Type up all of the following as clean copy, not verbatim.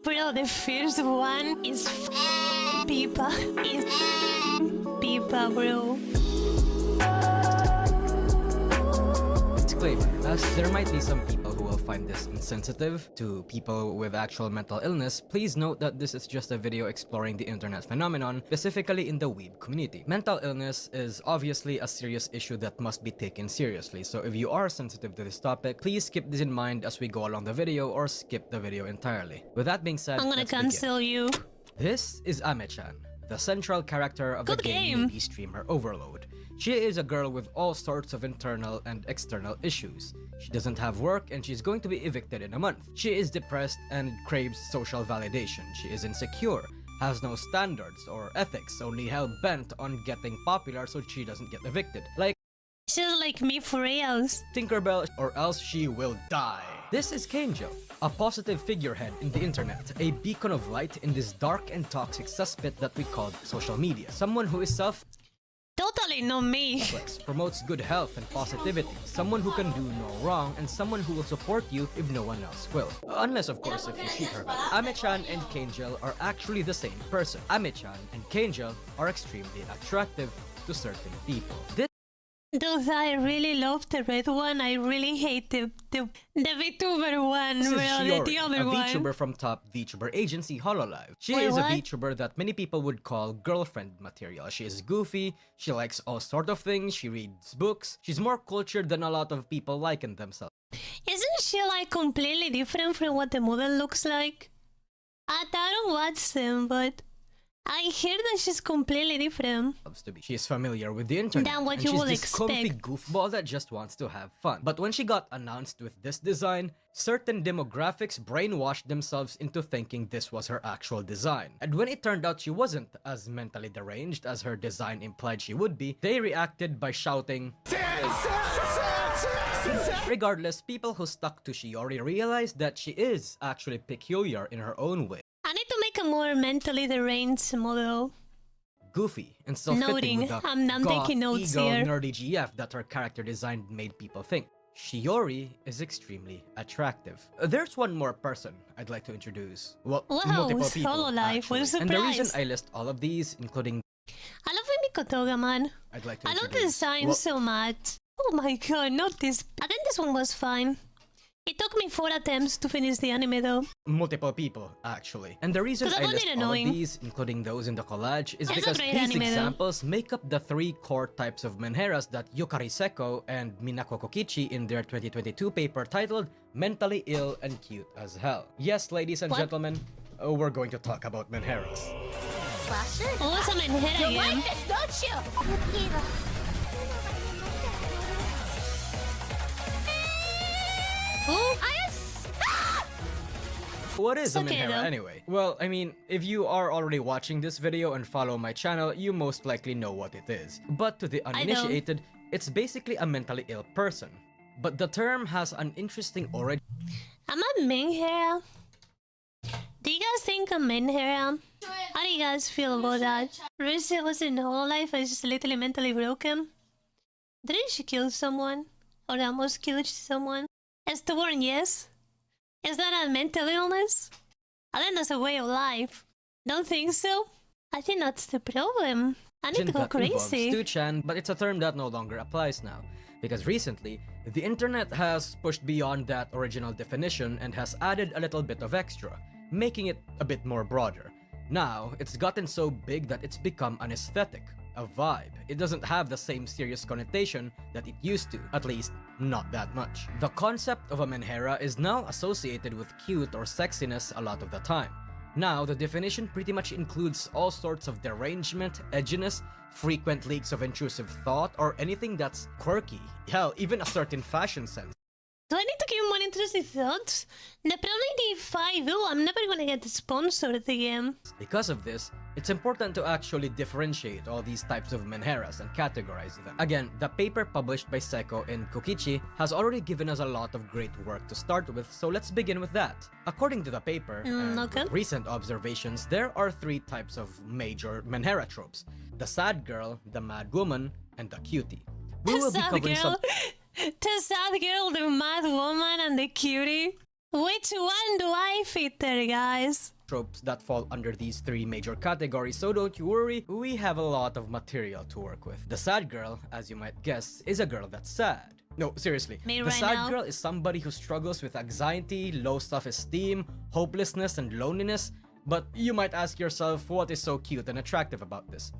Bro, the first one is Pipa. Is Pipa, bro. Disclaimer, as there might be some people who will find this insensitive to people with actual mental illness, please note that this is just a video exploring the internet phenomenon, specifically in the weeb community. Mental illness is obviously a serious issue that must be taken seriously, so if you are sensitive to this topic, please keep this in mind as we go along the video or skip the video entirely. With that being said, I'm gonna let's cancel begin. you. This is Ame-chan, the central character of the game maybe streamer Overload. She is a girl with all sorts of internal and external issues. She doesn't have work and she's going to be evicted in a month. She is depressed and craves social validation. She is insecure, has no standards or ethics, only hell-bent on getting popular so she doesn't get evicted. Like, She's like me for reals. Tinkerbell, or else she will die. This is Kenjo, a positive figurehead in the internet, a beacon of light in this dark and toxic cesspit that we call social media. Someone who is Totally not me. selfless, promotes good health and positivity, someone who can do no wrong, and someone who will support you if no one else will. Unless, of course, if you treat her bad. Ame-chan and Kangel are actually the same person. Ame-chan and Kangel are extremely attractive to certain people. Dude, I really love the red one. I really hate the vtuber one, This is bro. Shiori, The other a one. VTuber from top VTuber agency Hololive. She Wait, is what? a VTuber that many people would call girlfriend material. She is goofy, she likes all sort of things, she reads books, she's more cultured than a lot of people liken themselves Isn't she like completely different from what the model looks like? I don't watch them, but I hear that she's completely different. to be. She is familiar with the internet, Than what and you she's would this comfy expect. goofball that just wants to have fun. But when she got announced with this design, certain demographics brainwashed themselves into thinking this was her actual design. And when it turned out she wasn't as mentally deranged as her design implied she would be, they reacted by shouting, Regardless, people who stuck to Shiori realized that she is actually peculiar in her own way. I need to make a more mentally deranged model. Goofy and self-fitting Noting. with the I'm goth, taking notes ego, here. nerdy GF that her character design made people think. Shiori is extremely attractive. There's one more person I'd like to introduce. Well, Wow, multiple people, Hololive, what a actually. And the reason surprise. I list all of these, including I love Miko Toga, man. I'd like to I love the introduce... design well, so much. Oh my god, not this. I think this one was fine. It took me 4 attempts to finish the anime though. multiple people, actually. And the reason 'Cause I I found list it all of annoying. these, including those in the collage, is It's a because great these anime, though. examples make up the 3 core types of menheras that Yukari Seko and Minako Kokichi in their 2022 paper titled Mentally Ill and Cute as Hell. Yes, ladies and What? gentlemen, we're going to talk about menheras. Oh, what's a manhera again? this, don't you? Oh, What is a It's okay, menhera though. anyway? Well, I mean, if you are already watching this video and follow my channel, you most likely know what it is. But to the don't. uninitiated, it's basically a mentally ill person. But the term has an interesting origin. I'm a manhera. Do you guys think I'm manhera? How do you guys feel about that? Rusia was in whole life and just literally mentally broken. Didn't she kill someone? Or almost killed someone? Stubborn, yes. Is that a mental illness? I think that's a way of life. Don't think so? I think that's the problem. I need to go that involves crazy. Stu-chan, but it's a term that no longer applies now. Because recently, the internet has pushed beyond that original definition and has added a little bit of extra, making it a bit more broader. Now, it's gotten so big that it's become an aesthetic, a vibe. It doesn't have the same serious connotation that it used to, at least not that much. The concept of a menhera is now associated with cute or sexiness a lot of the time. Now, the definition pretty much includes all sorts of derangement, edginess, frequent leaks of intrusive thought, or anything that's quirky. Hell, even a certain fashion sense. Do I need to give more intrusive thoughts? The problem if I do, I'm never gonna get sponsored again. Because of this, it's important to actually differentiate all these types of menheras and categorize them. Again, the paper published by Seko and Kokichi has already given us a lot of great work to start with, so let's begin with that. According to the paper, and okay. with recent observations, there are 3 types of major menhera tropes: the sad girl, the mad woman, and the cutie. We The will be sad covering girl, the sad girl, the mad woman, and the cutie. Which one do I fit there, guys? Tropes that fall under these three major categories, so don't you worry, we have a lot of material to work with. The sad girl, as you might guess, is a girl that's sad. No, seriously, Me the right sad now? girl is somebody who struggles with anxiety, low self-esteem, hopelessness, and loneliness. But you might ask yourself, what is so cute and attractive about this?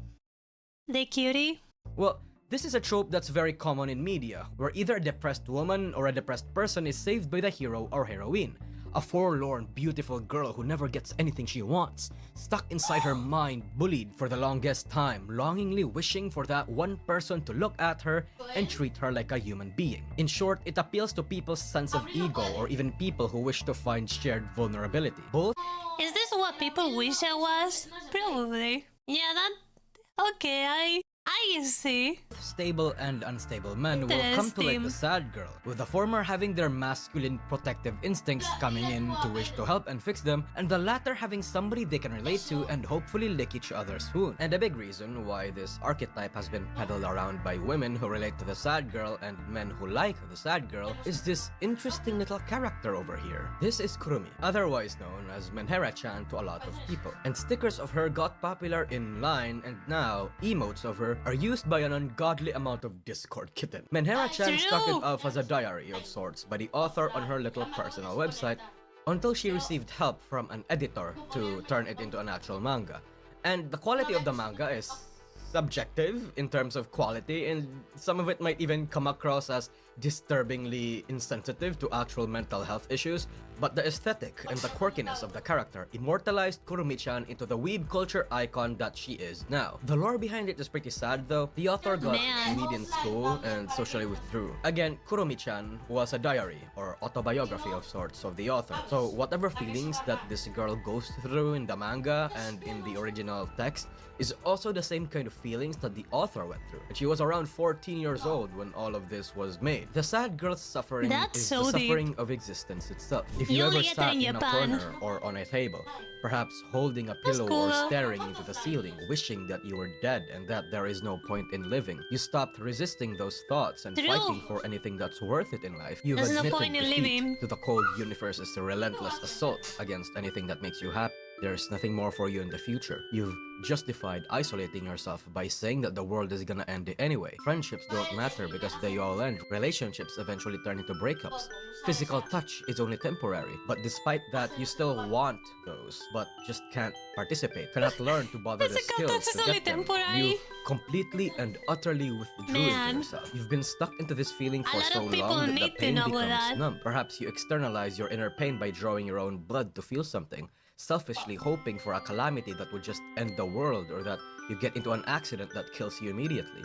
The cutie? Well, this is a trope that's very common in media, where either a depressed woman or a depressed person is saved by the hero or heroine. A forlorn, beautiful girl who never gets anything she wants, stuck inside her mind, bullied for the longest time, longingly wishing for that one person to look at her and treat her like a human being. In short, it appeals to people's sense of ego or even people who wish to find shared vulnerability. Both Is this what people wish I was? Probably. Yeah, that... Okay, I see. stable and unstable men will come to like the Interesting. sad girl, with the former having their masculine protective instincts coming in to wish to help and fix them, and the latter having somebody they can relate to and hopefully lick each other's wound. And a big reason why this archetype has been peddled around by women who relate to the sad girl and men who like the sad girl is this interesting little character over here. This is Kurumi, otherwise known as Menhera-chan to a lot of people. And stickers of her got popular in line, and now emotes of her are used by an ungodly amount of Discord kitten. Menhera-chan started off as a diary of sorts by the author on her little personal website until she received help from an editor to turn it into an actual manga. And the quality of the manga is subjective in terms of quality, and some of it might even come across as disturbingly insensitive to actual mental health issues, but the aesthetic and the quirkiness of the character immortalized Kurumi-chan into the weeb culture icon that she is now. The lore behind it is pretty sad though. The author got bullied in school and socially withdrew. Again, Kurumi-chan was a diary or autobiography of sorts of the author, so whatever feelings that this girl goes through in the manga and in the original text is also the same kind of feelings that the author went through. And she was around 14 years old when all of this was made. The sad girl's suffering That's is so the deep. suffering of existence itself. If you You ever only get that sat in in a Japan. corner or on a table, perhaps holding a That's pillow cool. or staring into the ceiling, wishing that you were dead and that there is no point in living, you stopped resisting those thoughts and True. fighting for anything that's worth it in life. You've There's no admitted point in defeat living. to the cold universe's relentless assault against anything that makes you happy. There's nothing more for you in the future. You've justified isolating yourself by saying that the world is gonna end anyway. Friendships don't matter because they all end. Relationships eventually turn into breakups. Physical touch is only temporary, but despite that, you still want those, but just can't participate. Cannot learn to bother the Physical skills touch is to only get them. temporary. You completely and utterly withdrew into Man. yourself. You've been stuck into this feeling A for lot so of people long that the need to pain know becomes that. numb. Perhaps you externalize your inner pain by drawing your own blood to feel something, selfishly hoping for a calamity that would just end the world, or that you get into an accident that kills you immediately.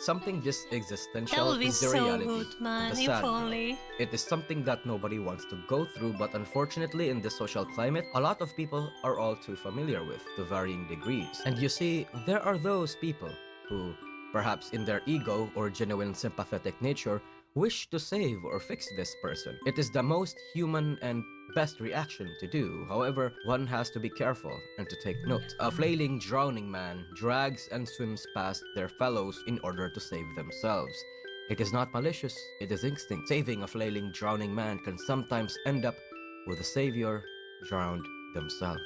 Something this existential That would be is the so reality good, of man. the If sad girl. only. It is something that nobody wants to go through, but unfortunately in this social climate, a lot of people are all too familiar with, to varying degrees. And you see, there are those people who, perhaps in their ego or genuine sympathetic nature, wish to save or fix this person. It is the most human and best reaction to do. However, one has to be careful and to take note. A flailing, drowning man drags and swims past their fellows in order to save themselves. It is not malicious, it is instinct. Saving a flailing, drowning man can sometimes end up with the savior drowned themselves.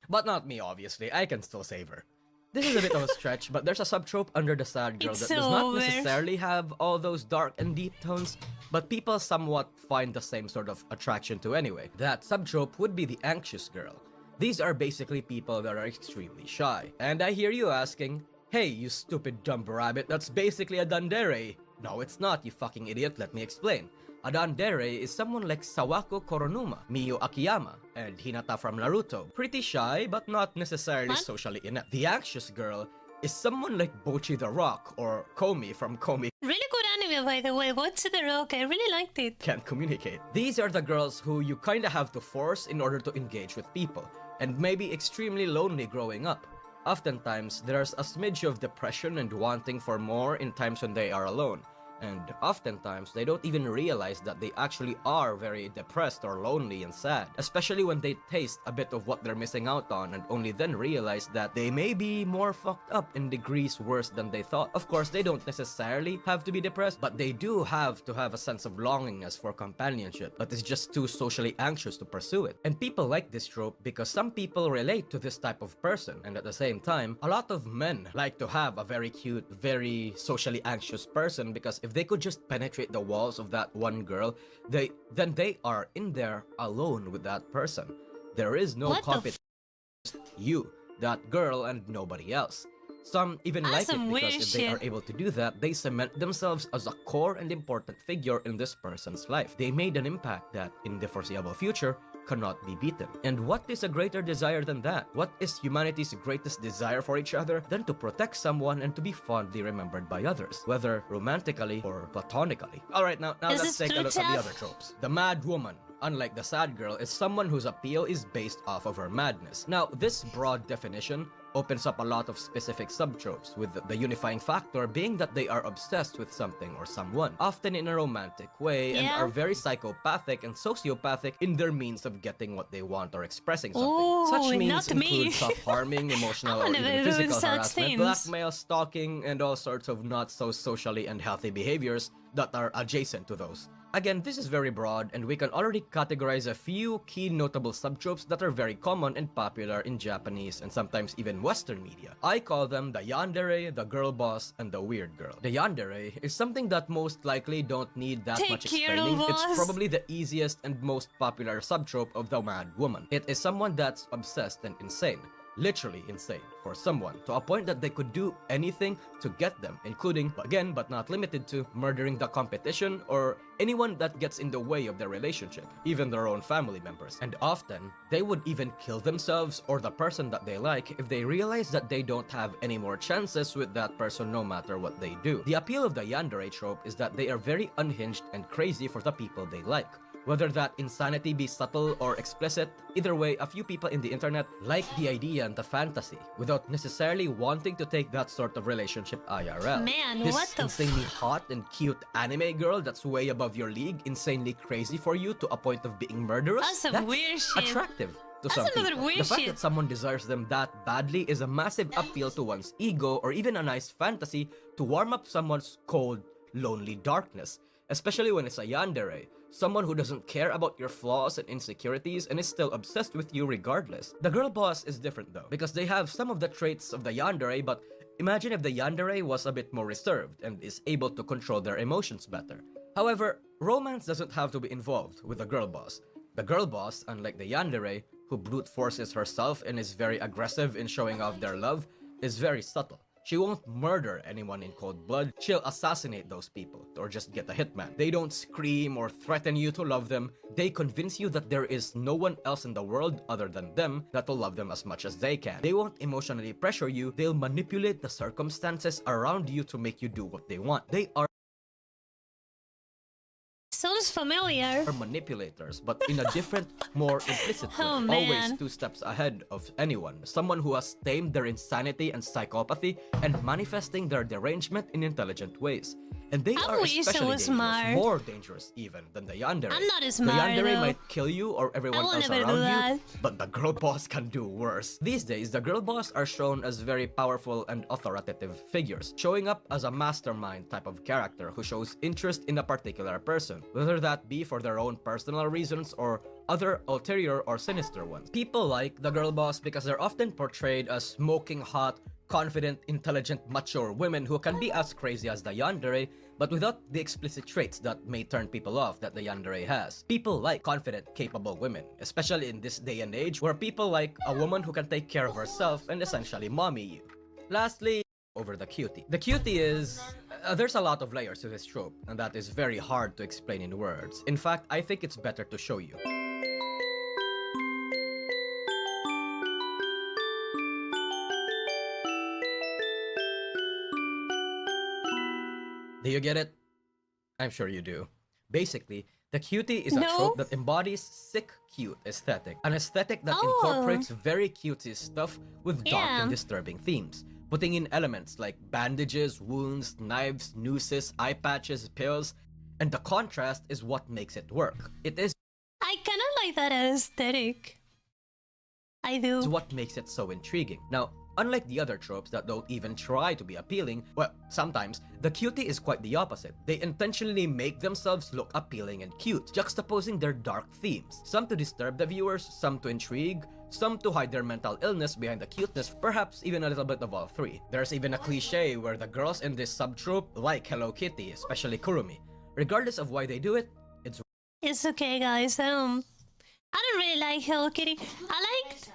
But not me, obviously. I can still save her. This is a bit of a stretch, but there's a subtrope under the sad girl It's that does not over. necessarily have all those dark and deep tones, but people somewhat find the same sort of attraction to anyway. That subtrope would be the anxious girl. These are basically people that are extremely shy. And I hear you asking, hey, you stupid dumb rabbit, that's basically a Dandere. No, it's not, you fucking idiot, let me explain. A Dandere is someone like Sawako Koronuma, Miyu Akiyama, and Hinata from Naruto. Pretty shy, but not necessarily What? socially inept. The anxious girl is someone like Bochi the Rock or Komi from Komi Really good anime, by the way. What's the Rock? I really liked it. Can't Communicate. These are the girls who you kinda have to force in order to engage with people, and may be extremely lonely growing up. Oftentimes, there's a smidge of depression and wanting for more in times when they are alone. And oftentimes, they don't even realize that they actually are very depressed or lonely and sad, especially when they taste a bit of what they're missing out on and only then realize that they may be more fucked up in degrees worse than they thought. Of course, they don't necessarily have to be depressed, but they do have to have a sense of longingness for companionship, but is just too socially anxious to pursue it. And people like this trope because some people relate to this type of person, and at the same time, a lot of men like to have a very cute, very socially anxious person because if they could just penetrate the walls of that one girl, then they are in there alone with that person. There is no competition. You, that girl, and nobody else. Some even like it because if they are able to do that, they cement themselves as a core and important figure in this person's life. They made an impact that, in the foreseeable future, cannot be beaten. And what is a greater desire than that? What is humanity's greatest desire for each other than to protect someone and to be fondly remembered by others, whether romantically or platonically? Alright, now let's take a look at the other tropes. The mad woman, unlike the sad girl, is someone whose appeal is based off of her madness. Now, this broad definition opens up a lot of specific subtropes, with the unifying factor being that they are obsessed with something or someone, often in a romantic way, and are very psychopathic and sociopathic in their means of getting what they want or expressing something. Ooh, such means include self-harming, emotional or even physical harassment, blackmail, stalking, and all sorts of not so socially unhealthy behaviors that are adjacent to those. Again, this is very broad, and we can already categorize a few key notable subtropes that are very common and popular in Japanese and sometimes even Western media. I call them the yandere, the girl boss, and the weird girl. The yandere is something that most likely don't need that much explaining. It's probably the easiest and most popular subtrope of the mad woman. It is someone that's obsessed and insane. Literally insane for someone, to a point that they could do anything to get them, including, again, but not limited to, murdering the competition or anyone that gets in the way of their relationship, even their own family members. And often, they would even kill themselves or the person that they like if they realize that they don't have any more chances with that person no matter what they do. The appeal of the yandere trope is that they are very unhinged and crazy for the people they like. Whether that insanity be subtle or explicit, either way, a few people in the internet like the idea and the fantasy without necessarily wanting to take that sort of relationship IRL. Man, this what the insanely hot and cute anime girl that's way above your league, insanely crazy for you to a point of being murderous, that's weird shit. Attractive to some people. The fact that someone desires them that badly is a massive appeal to one's ego, or even a nice fantasy to warm up someone's cold, lonely darkness, especially when it's a yandere. Someone who doesn't care about your flaws and insecurities and is still obsessed with you regardless. The girl boss is different though, because they have some of the traits of the yandere, but imagine if the yandere was a bit more reserved and is able to control their emotions better. However, romance doesn't have to be involved with the girl boss. The girl boss, unlike the yandere, who brute forces herself and is very aggressive in showing off their love, is very subtle. She won't murder anyone in cold blood. She'll assassinate those people or just get a hitman. They don't scream or threaten you to love them. They convince you that there is no one else in the world other than them that will love them as much as they can. They won't emotionally pressure you. They'll manipulate the circumstances around you to make you do what they want. They are sounds familiar. Manipulators, but in a different, more implicit way. Always 2 steps ahead of anyone. Someone who has tamed their insanity and psychopathy and manifesting their derangement in intelligent ways. And they are especially dangerous, more dangerous even than the yandere. I'm not as smart, The yandere though. might kill you or everyone else around you, but the girl boss can do worse. These days, the girl boss are shown as very powerful and authoritative figures, showing up as a mastermind type of character who shows interest in a particular person, whether that be for their own personal reasons or other ulterior or sinister ones. People like the girl boss because they're often portrayed as smoking hot, confident, intelligent, mature women who can be as crazy as the yandere, but without the explicit traits that may turn people off that the yandere has. People like confident, capable women, especially in this day and age where people like a woman who can take care of herself and essentially mommy you. Lastly, over the cutie. The cutie is... there's a lot of layers to this trope, and that is very hard to explain in words. In fact, I think it's better to show you. Do you get it? I'm sure you do. Basically, the cutie is a trope that embodies sick cute aesthetic. An aesthetic that incorporates very cutesy stuff with dark and disturbing themes. putting in elements like bandages, wounds, knives, nooses, eye patches, pills, and the contrast is what makes it work. It is I kind of like that aesthetic. I do. what makes it so intriguing. Now, unlike the other tropes that don't even try to be appealing, well, sometimes, the cutie is quite the opposite. They intentionally make themselves look appealing and cute, juxtaposing their dark themes. Some to disturb the viewers, some to intrigue, some to hide their mental illness behind the cuteness, perhaps even a little bit of all three. There's even a cliche where the girls in this subtrope like Hello Kitty, especially Kurumi. Regardless of why they do it, It's okay, guys. I don't really like Hello Kitty. I liked.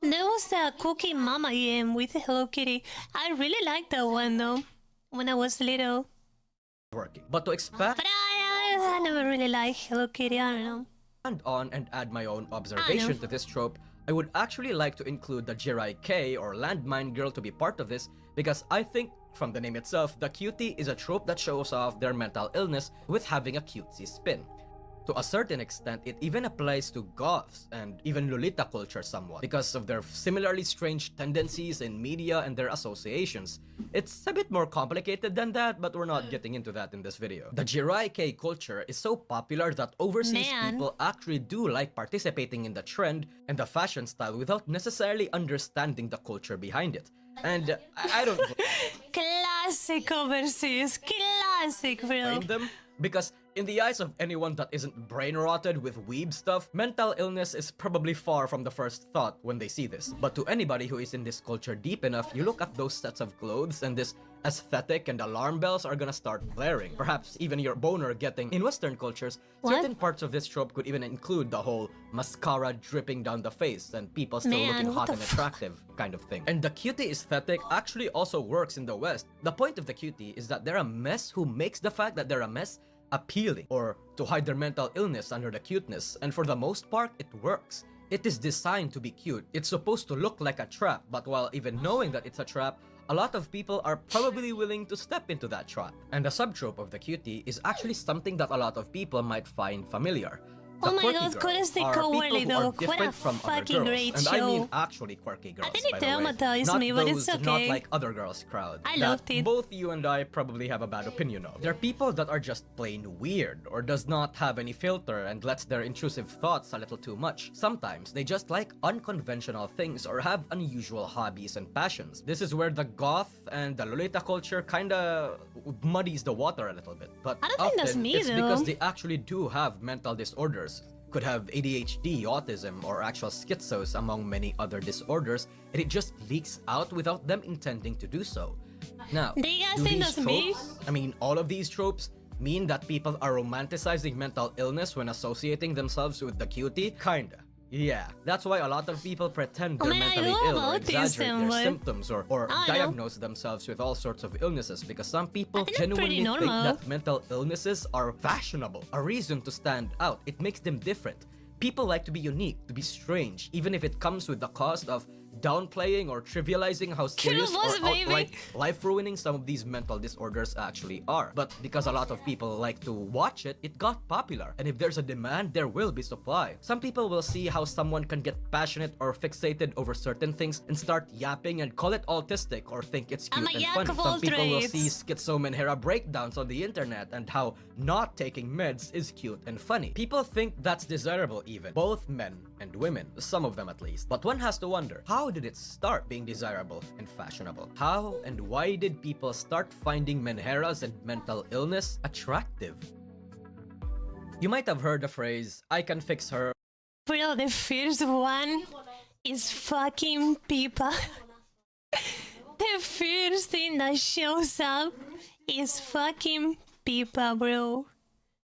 There was the Cookie Mama game with Hello Kitty. I really liked that one though, when I was little. working. But to expand But I never really liked Hello Kitty. I don't know. on and add my own observation to this trope, I would actually like to include the Jirai K or Landmine Girl to be part of this, because I think, from the name itself, the cutie is a trope that shows off their mental illness with having a cutesy spin. To a certain extent, it even applies to goths and even Lolita culture somewhat, because of their similarly strange tendencies in media and their associations. It's a bit more complicated than that, but we're not getting into that in this video. The Jirai K culture is so popular that overseas people actually do like participating in the trend and the fashion style without necessarily understanding the culture behind it. And I don't Classic overseas. Classic, bro. blame them, because in the eyes of anyone that isn't brain rotted with weeb stuff, mental illness is probably far from the first thought when they see this. But to anybody who is in this culture deep enough, you look at those sets of clothes and this aesthetic and alarm bells are gonna start blaring. Perhaps even your boner getting. In Western cultures, certain parts of this trope could even include the whole mascara dripping down the face and people still looking hot and attractive kind of thing. And the cutie aesthetic actually also works in the West. The point of the cutie is that they're a mess who makes the fact that they're a mess appealing, or to hide their mental illness under the cuteness, and for the most part, it works. It is designed to be cute. It's supposed to look like a trap, but while even knowing that it's a trap, a lot of people are probably willing to step into that trap. And the subtrope of the cutie is actually something that a lot of people might find familiar. Oh my god, quirky cowardly dog. What a fucking great show. And I mean actually quirky girls, I think it by the way. traumatized me, but it's okay. Not like other girls crowd. I loved it. Both you and I probably have a bad opinion of. They're people that are just plain weird, or does not have any filter and lets their intrusive thoughts a little too much. Sometimes they just like unconventional things or have unusual hobbies and passions. This is where the goth and the Lolita culture kinda muddies the water a little bit. But I don't think that's me, it's though. because they actually do have mental disorders. Could have ADHD, autism, or actual schizos, among many other disorders, and it just leaks out without them intending to do so. Now, Do you guys do think these that's me? tropes, I mean, all of these tropes mean that people are romanticizing mental illness when associating themselves with the cutie? Kinda. Yeah, that's why a lot of people pretend they're mentally ill or exaggerate their symptoms or diagnose themselves with all sorts of illnesses, because some people genuinely think that mental illnesses are fashionable, a reason to stand out. It makes them different. People like to be unique, to be strange, even if it comes with the cost of downplaying or trivializing how serious or outright life-ruining some of these mental disorders actually are. But because a lot of people like to watch it, it got popular. And if there's a demand, there will be supply. Some people will see how someone can get passionate or fixated over certain things and start yapping and call it autistic or think it's cute and funny. Some people will see schizomenhera breakdowns on the internet and how not taking meds is cute and funny. People think that's desirable even, both men and women, some of them at least. But one has to wonder, how did it start being desirable and fashionable? How and why did people start finding menheras and mental illness attractive? You might have heard the phrase, I can fix her. Bro, the first one is fucking Pipa. The first thing that shows up is fucking Pipa, bro.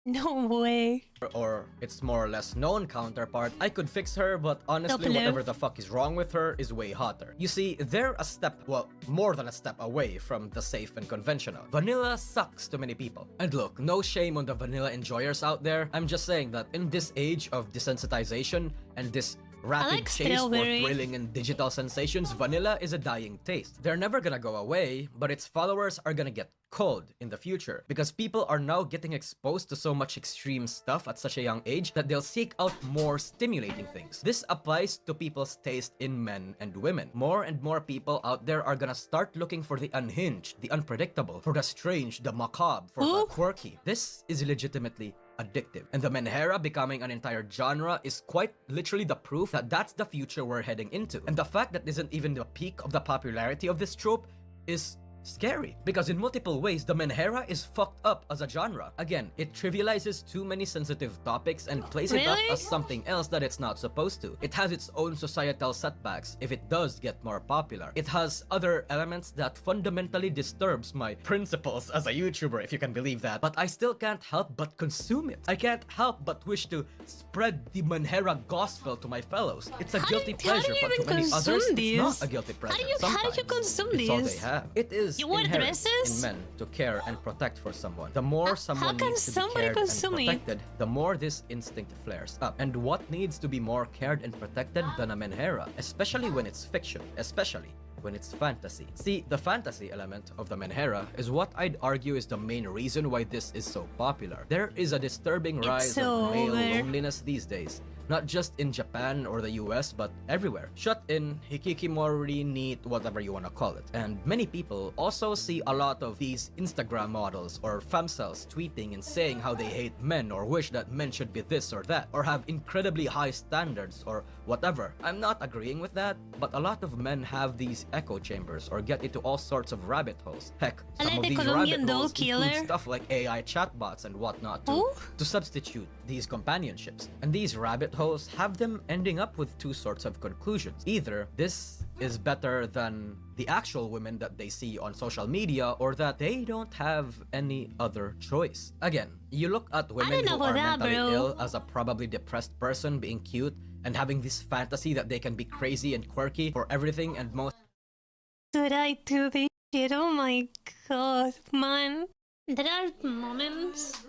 No way. Or its more or less known counterpart, I could fix her, but honestly whatever the fuck is wrong with her is way hotter. You see, they're a step, well, more than a step away from the safe and conventional. Vanilla sucks to many people. And look, no shame on the vanilla enjoyers out there. I'm just saying that in this age of desensitization and this rapid like chase for strawberry. thrilling and digital sensations, vanilla is a dying taste. They're never gonna go away, but its followers are gonna get cold in the future because people are now getting exposed to so much extreme stuff at such a young age that they'll seek out more stimulating things. This applies to people's taste in men and women. More and more people out there are gonna start looking for the unhinged, the unpredictable, for the strange, the macabre, for the quirky. This is legitimately addictive. And the menhera becoming an entire genre is quite literally the proof that that's the future we're heading into. And the fact that isn't even the peak of the popularity of this trope is scary, because in multiple ways, the menhera is fucked up as a genre. Again, it trivializes too many sensitive topics and plays it up as something else that it's not supposed to. It has its own societal setbacks if it does get more popular. It has other elements that fundamentally disturbs my principles as a YouTuber, if you can believe that. But I still can't help but consume it. I can't help but wish to spread the menhera gospel to my fellows. It's a guilty pleasure, but to many others, it's not a guilty pleasure. How do you consume it's these? all they have. It is You wear inherent dresses? in men to care and protect for someone. The more someone can needs to be somebody cared and consume it? protected, the more this instinct flares up. And what needs to be more cared and protected than a menhera, especially when it's fiction, especially when it's fantasy. See, the fantasy element of the menhera is what I'd argue is the main reason why this is so popular. There is a disturbing rise so of male over. loneliness these days. Not just in Japan or the US, but everywhere. Shut in, hikikimori, neat, whatever you want to call it. And many people also see a lot of these Instagram models or femcels tweeting and saying how they hate men or wish that men should be this or that, or have incredibly high standards or whatever. I'm not agreeing with that, but a lot of men have these echo chambers or get into all sorts of rabbit holes. Heck, I some like of the these Colombian rabbit doll holes include killer. stuff like AI chatbots and whatnot Ooh. to substitute these companionships. And these rabbit holes have them ending up with two sorts of conclusions. Either this is better than the actual women that they see on social media, or that they don't have any other choice. Again, you look at women who are mentally ill as a probably depressed person being cute and having this fantasy that they can be crazy and quirky for everything and most. Did I do this shit? Oh my god, man. There are moments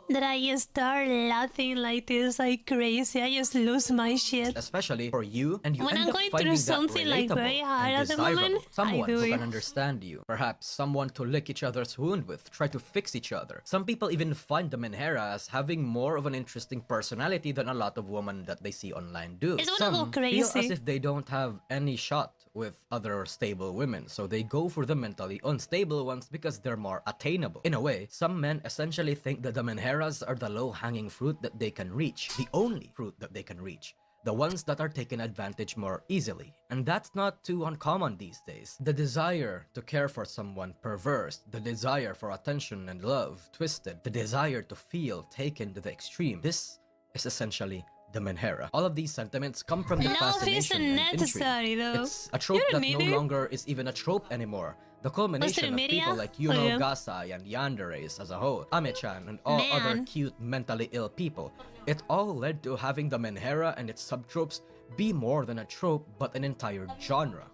that I just start laughing like this, like crazy. I just lose my shit. Especially for you, and you When end I'm up going finding through that something like relatable very hard and at the desirable. moment, Someone I do who it. can understand you. Perhaps someone to lick each other's wound with, try to fix each other. Some people even find the menhera as having more of an interesting personality than a lot of women that they see online do. It's wanna go Some feel as crazy. if they don't have any shot with other stable women, so they go for the mentally unstable ones because they're more attainable. In a way, some men essentially think that the menheras are the low-hanging fruit that they can reach, the only fruit that they can reach, the ones that are taken advantage more easily. And that's not too uncommon these days. The desire to care for someone perverse, the desire for attention and love twisted, the desire to feel taken to the extreme. This is essentially the menhera. All of these sentiments come from the Love fascination isn't and necessary, intrigue. though. It's a trope You don't that no need it. longer is even a trope anymore. The culmination of media? people like Oh, yeah. Yuno Gasai and Yandere's as a whole, Ame-chan and all other Man. cute mentally ill people. It all led to having the menhera and its subtropes be more than a trope but an entire genre.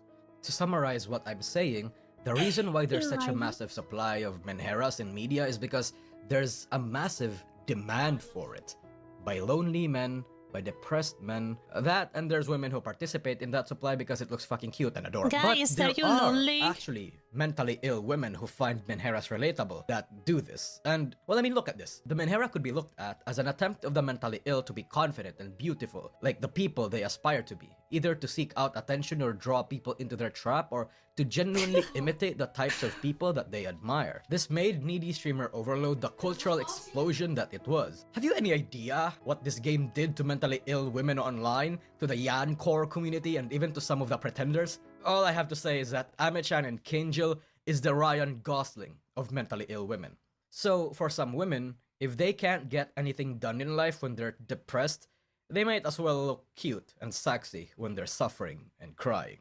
To summarize what I'm saying, the reason why there's such a massive supply of menheras in media is because there's a massive demand for it. By lonely men, by depressed men, that, and there's women who participate in that supply because it looks fucking cute and adorable. Guys, but are there you lonely? actually mentally ill women who find menheras relatable that do this. And, well, I mean, look at this. The menhera could be looked at as an attempt of the mentally ill to be confident and beautiful, like the people they aspire to be, either to seek out attention or draw people into their trap, or to genuinely imitate the types of people that they admire. This made needy streamer overload the cultural explosion that it was. Have you any idea what this game did to mentally ill women online, to the Yan core community, and even to some of the pretenders? All I have to say is that Ame-chan and Kinjil is the Ryan Gosling of mentally ill women. So for some women, if they can't get anything done in life when they're depressed, they might as well look cute and sexy when they're suffering and crying.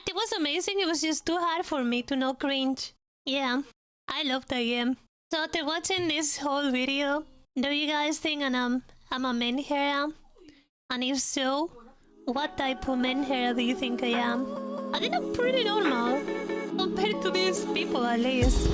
It was amazing. It was just too hard for me to not cringe. Yeah, I loved the game. So after watching this whole video, do you guys think I'm a menhera? And if so, what type of menhera do you think I am? I think I'm pretty normal compared to these people, at least.